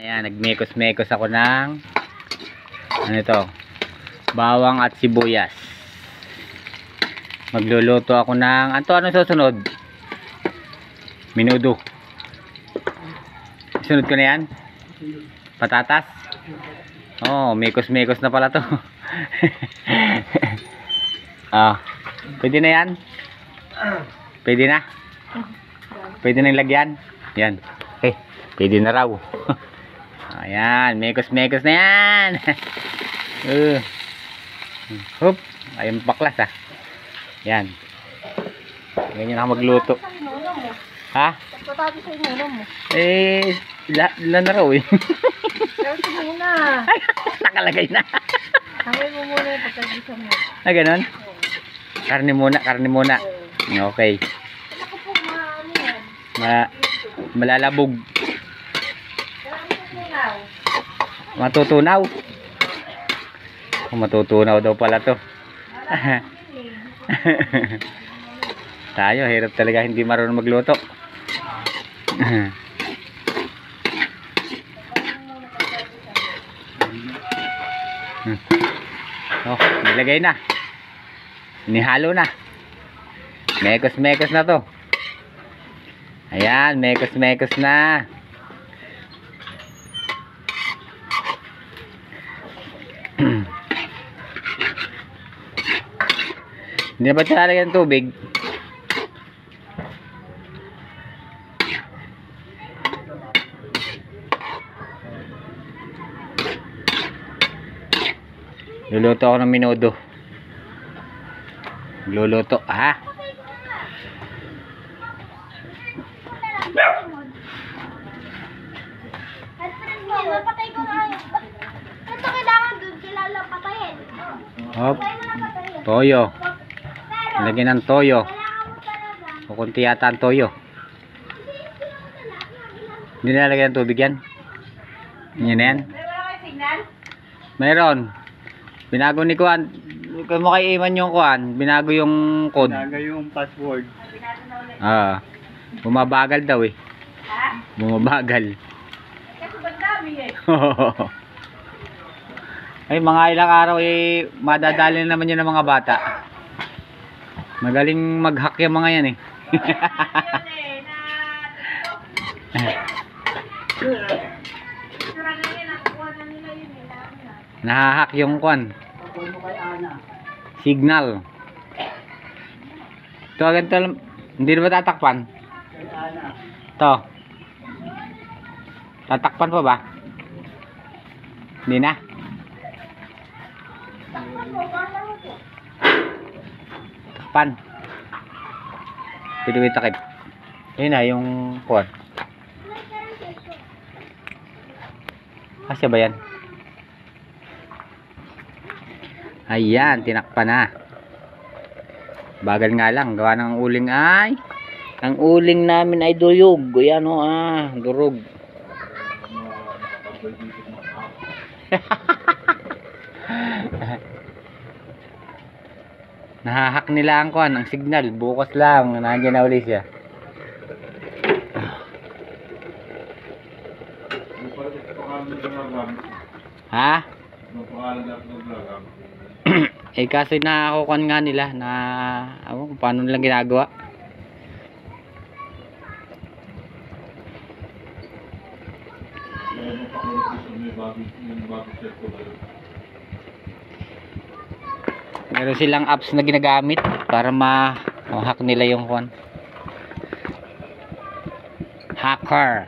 Ayan, nagmekos-mekos ako ng ano ito, bawang at sibuyas. Magluluto ako ng ano susunod? Menudo. Sunod ko na yan? Patatas? Oh, mekos-mekos na pala to. Pwede na yan? Pwede na? Pwede na lagyan? Yan. Pwede na raw. Ayan, mekos-mekos na yan. Hop, ayun baklas Yan. Ganyan ako magluto. Ha? Pagkatabi sa inunom mo. Ilan na raw Pero muna. Nakalagay na. Kamay mo muna yung pagkagisa mo. Ganon? Karne muna. Okay. Ako po yan. Malalabog. Matutunaw. Matutunaw daw pala to. Tayo, hirap talaga hindi marunong magluto. Nilagay na. Inihalo na. Mekos-mekos na to. Ayan, mekos-mekos na. Hindi na ba talalagyan ng tubig? Luluto ako ng menudo. Luluto, Patay ko na yun. Ito kailangan doon kilala patayin. Hop. Toyo. Lagyan ng toyo. O kunti yata ang toyo. Hindi na lagyan ng tubig yan. Yan na yan. Mayroon. Binago ni Kuan. Kung mo kay Iman yung Kuan, binago yung code. Binago yung password. Bumabagal daw Bumabagal. Kasi ba't dami Ay, mga ilang araw madadali na naman yun ng mga bata. Magaling mag-hack yung mga yan Nahahack yung Kuan. Signal. Ito agad hindi na ba tatakpan? Ito. Tatakpan pa ba? Hindi na. Takpan. Pwede may takip. Yun na yung Kuan. Kasya ba yan? Ayan, tinakpan na. Bagal nga lang, gawa ng uling ang uling namin ay duyog. Ayan durog. Nahahack nila ang Kuan, ang signal. Bukas lang, nandiyan na ulit siya. Ha? Kasi nakukuhan nga nila na kung paano nilang ginagawa. Meron silang apps na ginagamit para ma-hack nila yung Kuan. Hacker.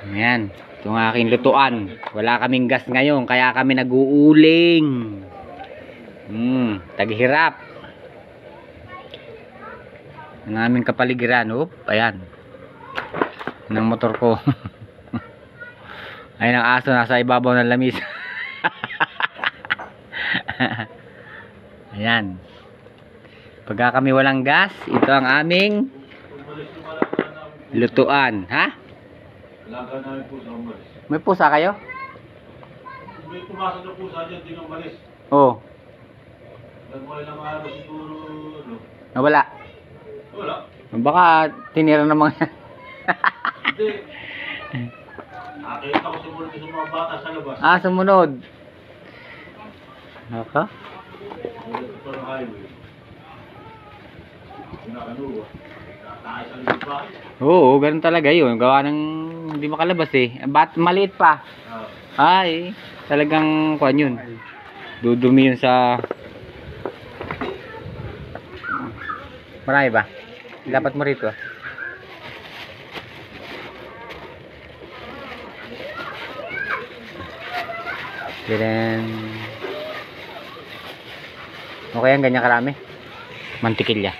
Ayan. Ito ang aking lutuan. Wala kaming gas ngayon, kaya kami nag-uuling. Taghirap. Ang aming kapaligiran. Ayan. Ng motor ko. Ayun ang aso nasa ibabaw ng lamis. Ayan. Pagka kami walang gas, ito ang aming lutuan. Alaga namin pusa umalis. May pusa kayo? May pumasok na pusa dyan, di na umalis. Oo. Nagmula lang araw siguro, Nawala. Wala. Baka tinira ng mga Hindi. Nakita ko siguro sa mga bata sa labas. Ah, sumunod. Naka? Ito pa ng highway. Nakano. Nakataay sa likod ba? Oo, ganun talaga yun. Gawa ng hindi makalabas eh. Maliit pa. Ay, talagang kuan yun. Dudumi yun sa... Marami ba? Dapat mo rito. Then... Okay ang ganyan karami. Mantikilya.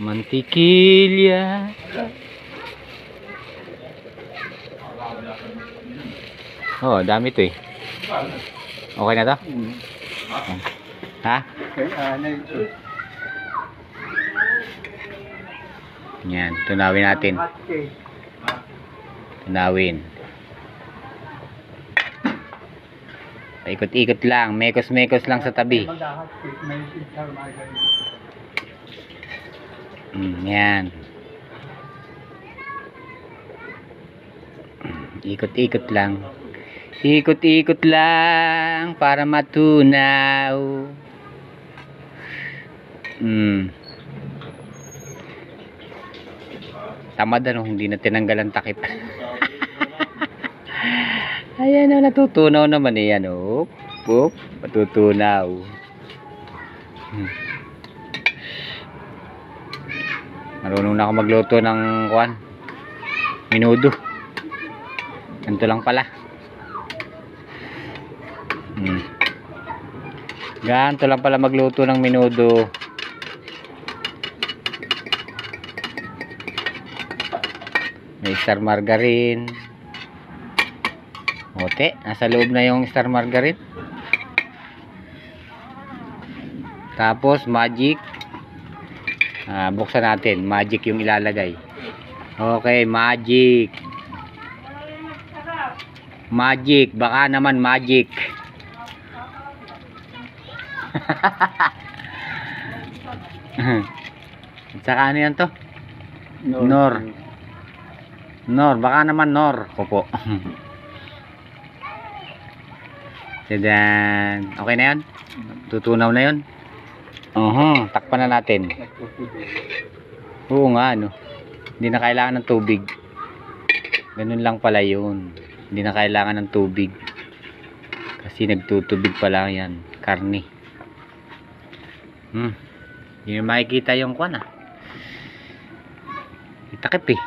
Mantikilya. Oh, dami to eh. Okay na to? Ha? Yan, tunawin natin. Tunawin. Paikot-ikot lang, mekos-mekos lang sa tabi. Yan. Ikot-ikot lang. Ikot-ikot lang para matunaw. Tamad ano, hindi na tinanggal ang takip. Ayan o, natutunaw naman eh. Yan o. Oop, matutunaw. Marunong na ako magluto ng kuwan. Minudo. Ganito lang pala. Ganito lang pala magluto ng minudo. May star margarine. Ote, nasa loob na yung star margarine. Tapos magic. Buksan natin. Magic yung ilalagay. Okay, magic. Magic, baka naman magic. Saka ano yan to? Nor, baka naman Nor. Opo. Then, okay na yan? Tutunaw na yun? Takpan na natin. Oo nga, ano. Hindi na kailangan ng tubig. Ganun lang pala yun. Hindi na kailangan ng tubig. Kasi nagtutubig pa lang yan. Karne. Hindi na makikita yung kwan ah. Itakip eh.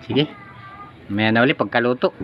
Sige. Maya na ulit pagkaluto.